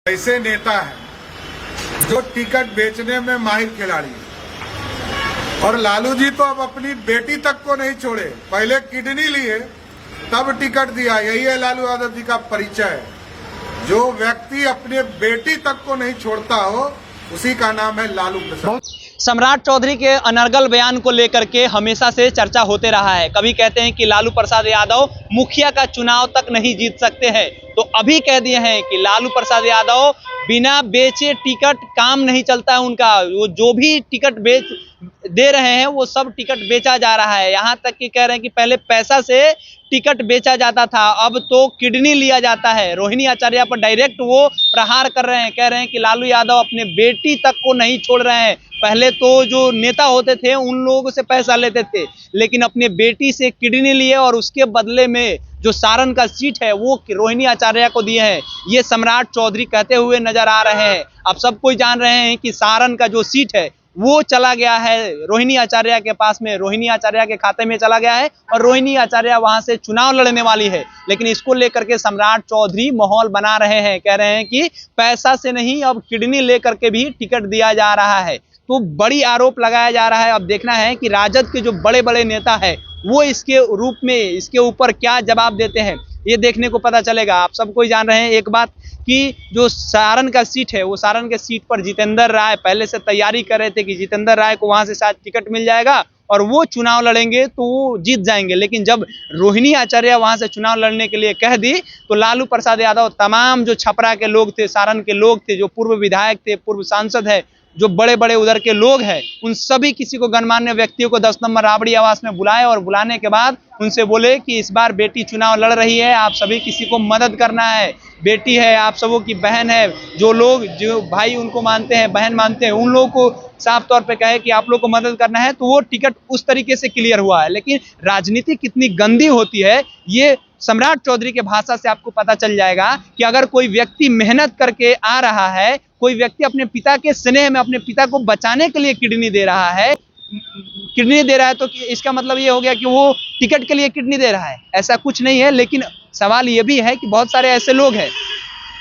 ऐसे नेता है जो टिकट बेचने में माहिर खिलाड़ी है। और लालू जी तो अब अपनी बेटी तक को नहीं छोड़े, पहले किडनी लिए तब टिकट दिया। यही है लालू यादव जी का परिचय है। जो व्यक्ति अपने बेटी तक को नहीं छोड़ता हो उसी का नाम है लालू प्रसाद। सम्राट चौधरी के अनर्गल बयान को लेकर के हमेशा से चर्चा होते रहा है। कभी कहते हैं कि लालू प्रसाद यादव मुखिया का चुनाव तक नहीं जीत सकते हैं, तो अभी कह दिए हैं कि लालू प्रसाद यादव बिना बेचे टिकट काम नहीं चलता है उनका। वो जो भी टिकट दे रहे हैं वो सब टिकट बेचा जा रहा है। यहाँ तक कि कह रहे हैं कि पहले पैसा से टिकट बेचा जाता था, अब तो किडनी लिया जाता है। रोहिणी आचार्य पर डायरेक्ट वो प्रहार कर रहे हैं, कह रहे हैं कि लालू यादव अपने बेटी तक को नहीं छोड़ रहे हैं। पहले तो जो नेता होते थे उन लोगों से पैसा लेते थे, लेकिन अपने बेटी से किडनी लिए और उसके बदले में जो सारण का सीट है वो रोहिणी आचार्य को दिए हैं। ये सम्राट चौधरी कहते हुए नजर आ रहे हैं। अब सब कोई जान रहे हैं कि सारण का जो सीट है वो चला गया है रोहिणी आचार्य के पास में, रोहिणी आचार्य के खाते में चला गया है और रोहिणी आचार्य वहां से चुनाव लड़ने वाली है। लेकिन इसको लेकर के सम्राट चौधरी माहौल बना रहे हैं, कह रहे हैं कि पैसा से नहीं अब किडनी लेकर के भी टिकट दिया जा रहा है। तो बड़ी आरोप लगाया जा रहा है। अब देखना है कि राजद के जो बड़े बड़े नेता है वो इसके रूप में इसके ऊपर क्या जवाब देते हैं, ये देखने को पता चलेगा। आप सब कोई जान रहे हैं एक बात कि जो सारण का सीट है वो सारण के सीट पर जितेंद्र राय पहले से तैयारी कर रहे थे कि जितेंद्र राय को वहां से शायद टिकट मिल जाएगा और वो चुनाव लड़ेंगे तो वो जीत जाएंगे। लेकिन जब रोहिणी आचार्य वहां से चुनाव लड़ने के लिए कह दी तो लालू प्रसाद यादव, तमाम जो छपरा के लोग थे, सारण के लोग थे, जो पूर्व विधायक थे, पूर्व सांसद है, जो बड़े बड़े उधर के लोग हैं, उन सभी किसी को गणमान्य व्यक्तियों को 10 नंबर राबड़ी आवास में बुलाए और बुलाने के बाद उनसे बोले कि इस बार बेटी चुनाव लड़ रही है, आप सभी किसी को मदद करना है। बेटी है, आप सबों की बहन है, जो लोग जो भाई उनको मानते हैं, बहन मानते हैं, उन लोगों को साफ तौर पे कहे कि आप लोग को मदद करना है। तो वो टिकट उस तरीके से क्लियर हुआ है। लेकिन राजनीति कितनी गंदी होती है ये सम्राट चौधरी के भाषा से आपको पता चल जाएगा कि अगर कोई व्यक्ति मेहनत करके आ रहा है, कोई व्यक्ति अपने पिता के स्नेह में अपने पिता को बचाने के लिए किडनी दे रहा है, तो इसका मतलब ये हो गया कि वो टिकट के लिए किडनी दे रहा है। ऐसा कुछ नहीं है। लेकिन सवाल ये भी है कि बहुत सारे ऐसे लोग हैं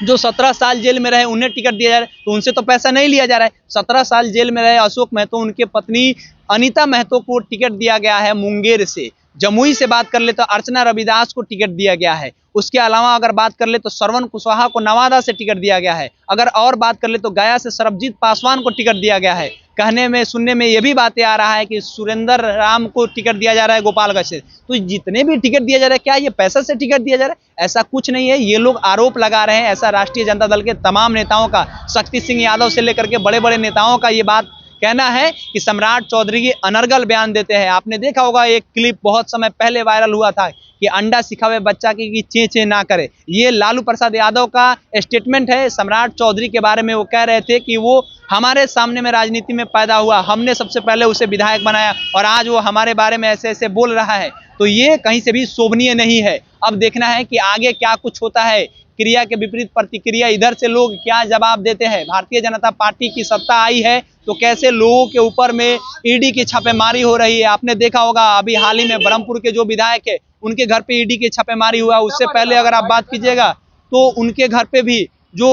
जो 17 साल जेल में रहे, उन्हें टिकट दिया जा रहा है तो उनसे तो पैसा नहीं लिया जा रहा है। 17 साल जेल में रहे अशोक महतो, उनके पत्नी अनीता महतो को टिकट दिया गया है मुंगेर से। जमुई से बात कर ले तो अर्चना रविदास को टिकट दिया गया है। उसके अलावा अगर बात कर ले तो श्रवण कुशवाहा को नवादा से टिकट दिया गया है। अगर और बात कर ले तो गया से सरबजीत पासवान को टिकट दिया गया है। कहने में सुनने में ये भी बातें आ रहा है कि सुरेंद्र राम को टिकट दिया जा रहा है गोपालगंज से। तो जितने भी टिकट दिया जा रहा है, क्या ये पैसा से टिकट दिया जा रहा है? ऐसा कुछ नहीं है। ये लोग आरोप लगा रहे हैं। ऐसा राष्ट्रीय जनता दल के तमाम नेताओं का, शक्ति सिंह यादव से लेकर के बड़े बड़े नेताओं का ये बात कहना है कि सम्राट चौधरी की अनर्गल बयान देते हैं। आपने देखा होगा एक क्लिप बहुत समय पहले वायरल हुआ था कि अंडा सिखावे बच्चा की कि चे चे ना करे। ये लालू प्रसाद यादव का स्टेटमेंट है सम्राट चौधरी के बारे में। वो कह रहे थे कि वो हमारे सामने में राजनीति में पैदा हुआ, हमने सबसे पहले उसे विधायक बनाया और आज वो हमारे बारे में ऐसे ऐसे बोल रहा है। तो ये कहीं से भी शोभनीय नहीं है। अब देखना है कि आगे क्या कुछ होता है। क्रिया के विपरीत प्रतिक्रिया, इधर से लोग क्या जवाब देते हैं। भारतीय जनता पार्टी की सत्ता आई है तो कैसे लोगों के ऊपर में ईडी की छापेमारी हो रही है। आपने देखा होगा अभी हाल ही में ब्रह्मपुर के जो विधायक है उनके घर पे ईडी की छापेमारी हुआ। उससे पहले अगर आप बात कीजिएगा तो उनके घर पे भी जो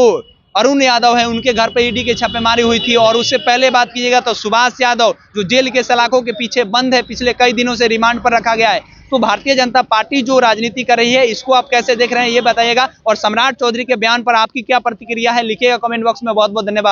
अरुण यादव है उनके घर पे ईडी की छापेमारी हुई थी। और उससे पहले बात कीजिएगा तो सुभाष यादव जो जेल के सलाखों के पीछे बंद है, पिछले कई दिनों से रिमांड पर रखा गया है। तो भारतीय जनता पार्टी जो राजनीति कर रही है इसको आप कैसे देख रहे हैं ये बताइएगा। और सम्राट चौधरी के बयान पर आपकी क्या प्रतिक्रिया है लिखिएगा कमेंट बॉक्स में। बहुत बहुत धन्यवाद।